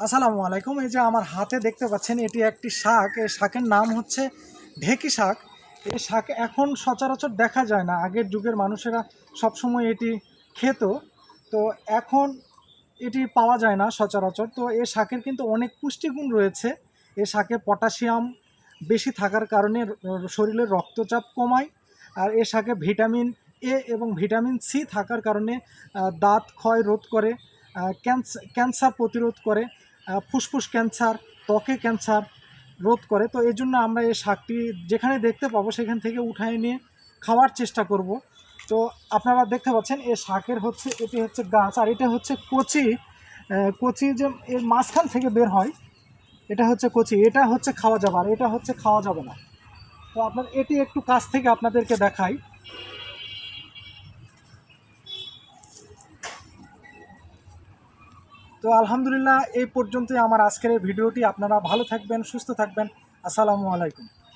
আসসালামু আলাইকুম। এই যে আমার হাতে দেখতে পাচ্ছেন এটি একটি শাক। এই শাকের নাম হচ্ছে ঢেঁকি শাক। এই শাক এখন সচরাচর দেখা যায় না। আগের যুগের মানুষেরা সবসময় এটি খেত। তো এখন এটি পাওয়া যায় না সচরাচর। তো এই শাকের কিন্তু অনেক পুষ্টিগুণ রয়েছে। এই শাকে পটাশিয়াম বেশি থাকার কারণে শরীরের রক্তচাপ কমায়। আর এই শাকে ভিটামিন এ এবং ভিটামিন সি থাকার কারণে দাঁত ক্ষয় রোধ করে, ক্যান্সার প্রতিরোধ করে, ফুসফুস ক্যান্সার, ত্বকে ক্যান্সার রোধ করে। তো এই জন্য আমরা এই শাকটি যেখানে দেখতে পাবো সেখান থেকে উঠায় নিয়ে খাওয়ার চেষ্টা করব। তো আপনারা দেখতে পাচ্ছেন এই শাকের এটি হচ্ছে গাছ, আর এটা হচ্ছে কচি। কচি যে এর মাঝখান থেকে বের হয়, এটা হচ্ছে কচি। এটা হচ্ছে খাওয়া যাবে, আর এটা হচ্ছে খাওয়া যাবে না। তো আপনার এটি একটু কাছ থেকে আপনাদেরকে দেখাই। তো আলহামদুলিল্লাহ, এই পর্যন্তই আমার আজকের এই ভিডিওটি। আপনারা ভালো থাকবেন, সুস্থ থাকবেন। আসসালামু আলাইকুম।